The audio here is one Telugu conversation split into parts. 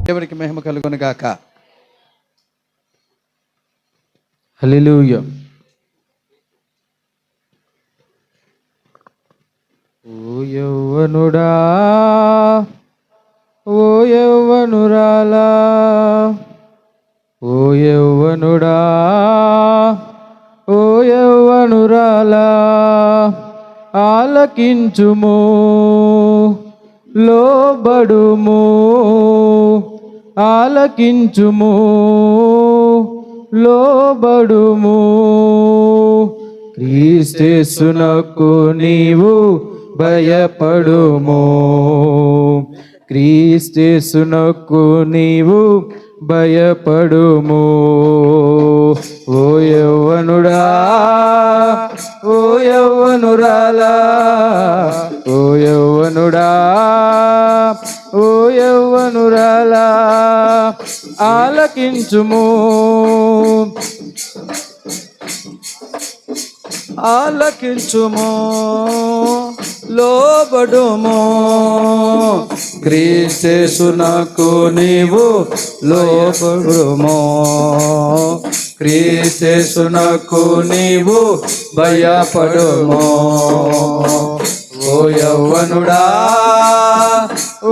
దేవునికి మహిమ కలుగును గాక. హల్లెలూయా. ఓ యవ్వనుడా, ఓ యవ్వనురాలా, ఓ యవ్వనుడా, ఓ యవ్వనురాలా, ఆలకించుము, లోబడుము, ఆలకించుము, లోబడుము. క్రీస్తేసునకు నీవు భయపడుము, క్రీస్తేసునకు నీవు భయపడుము. ఓ యవ్వనుడా, ఓ యవ్వనురాలా, ఓ యవ్వనుడా, ఓ యవ్వనురాలా, ఆలకించుము, ఆలకించుము, లోబడుము. క్రీస్తేసునకు నీవు లోబడుము, క్రీస్తేసునకు నీవు భయపడుము. ఓ యవ్వనుడా,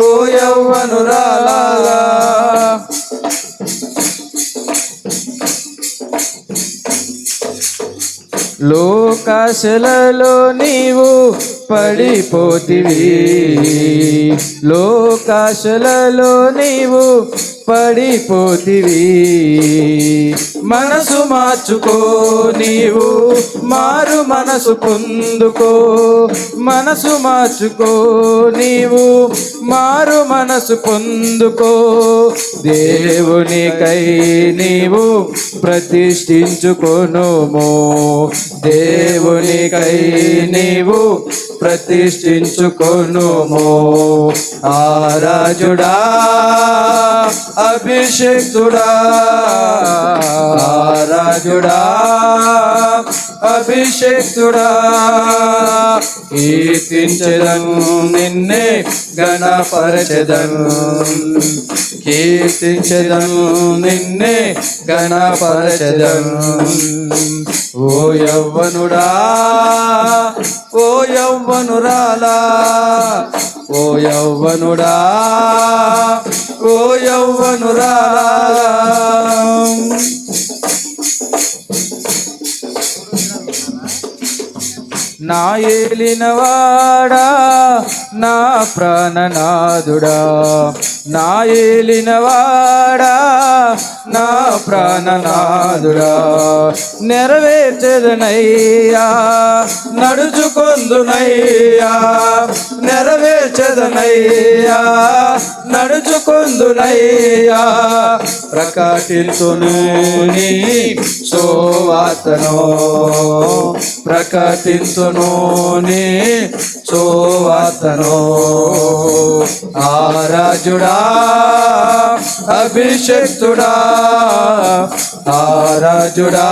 ఓ యవ్వనురాలా, లోకాశలలో నీవు పడిపోతివి, లోకాశలలో నీవు పడిపోతివి. మనసు మార్చుకో, నీవు మారు మనసు పొందుకో, మనసు మార్చుకో, నీవు మారు మనసు పొందుకో. దేవునికై నీవు ప్రతిష్ఠించుకొనుము, దేవునికై నీవు ప్రతిష్ఠించుకొనుము. ఆ రాజుడా, అభిషేక్తుడా, ఆ రాజుడా, అభిషేక్తుడా, కీర్తించెదను నిన్నే గణపరచెదను, కీర్తించెదను నిన్నే గణపరచెదను. ఓ యవ్వనుడా, ఓ యవ్వనురాలా, ఓ యవ్వనుడా, ఓ యవ్వనురాలా, నా ఏలినవాడా, నా ప్రాణనాథుడా, నా ఏలినవాడా, నా ప్రాణనాథుడా, నెరవేర్చెదనయ్యా, నడుచుకొందునయ్యా, నెరవేర్చెదనయ్యా, నడుచుకొందునయ్యా. ప్రకటించును నీ సువార్తను, ప్రకటించును నీ సువార్తను. ఆ రాజుడా, అభిషేక్తుడా, ఆ రాజుడా,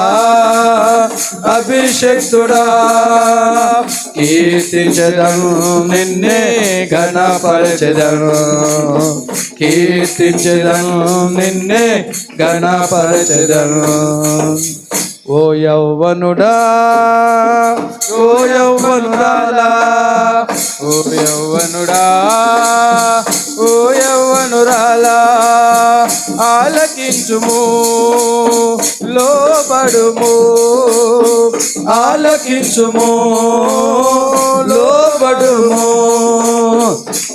అభిషేక్తుడా, కీర్తించెదను నిన్నే గణపరచెదను, కీర్తించెదను నిన్నే గణపరచెదను. ఓ యవ్వనుడా, ఓ యవ్వనురాలా, ఓ యవ్వనుడా, ఓ యవ్వనురాలా, ఆలకించుము, లోబడుము, ఆలకించుము, లోబడుము.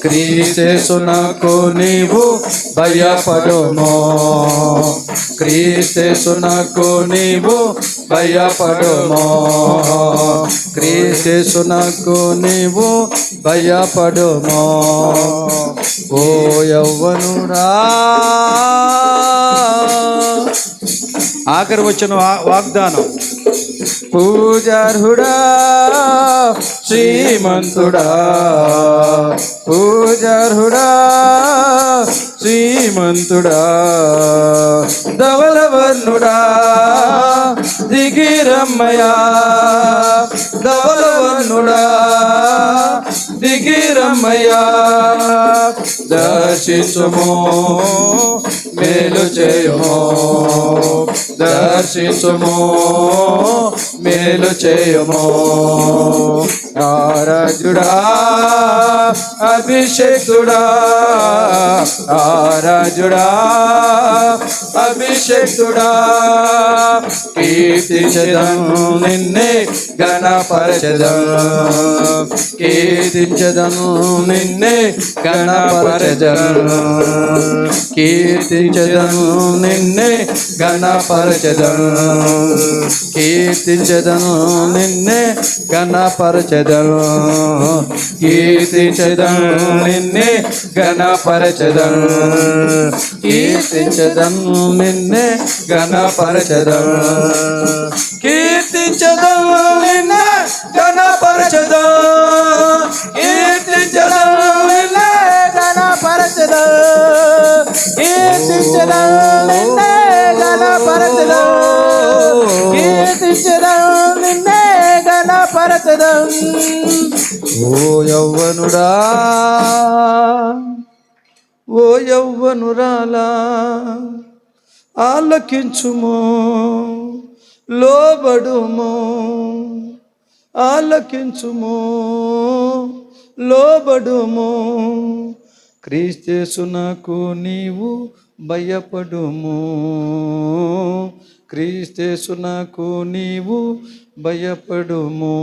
క్రీస్తేసునకు నీవు భయపడుము, క్రీస్తేసునకు నీవు భయపడుము, క్రీస్తేసునకు నీవు భయపడుము. ఓ యవ్వనుడా, ఆఖరి వచ్చిన వాగ్దానం. పూజార్హుడా, శ్రీమంతుడా, పూజార్హుడా, శ్రీమంతుడా, ధవలవర్ణుడా, దిగిరమ్మయా, ధవలవర్ణుడా, దిగిరమ్మయ్యా దర్శించుము మేలు చేయుము దర్శించుము మేలు చేయుము ఆరాజుడా అభిషేకుడా ఆరాజుడా అభిషేకుడా కీర్తించెదను నిన్నే గణపరచెదను కీర్తించెదను నిన్నే గణపరచెదను కీర్తించెదను నిన్నే గణపరచెదను కీర్తించెదను నిన్నే గణపరచెదను కీర్తించెదను నిన్నే గణపరచెదను కీర్తించెదను నిన్నే గణపరచెదను కీర్తించెదను నిన్నే గణపరచెదను కీర్తించెదను నిన్నే గణపరచెదను కీర్తించెదను నిన్నే గణపరచెదను కీర్తించెదను నిన్నే గణపరచెదను ఓ యవ్వనుడా ఓ యవ్వనురాలా ఆలకించుము లోబడుము ఆలకించుము లోబడుము క్రీస్తేసునకు నీవు భయపడుము క్రీస్తేసునకు నీవు భయపడుము.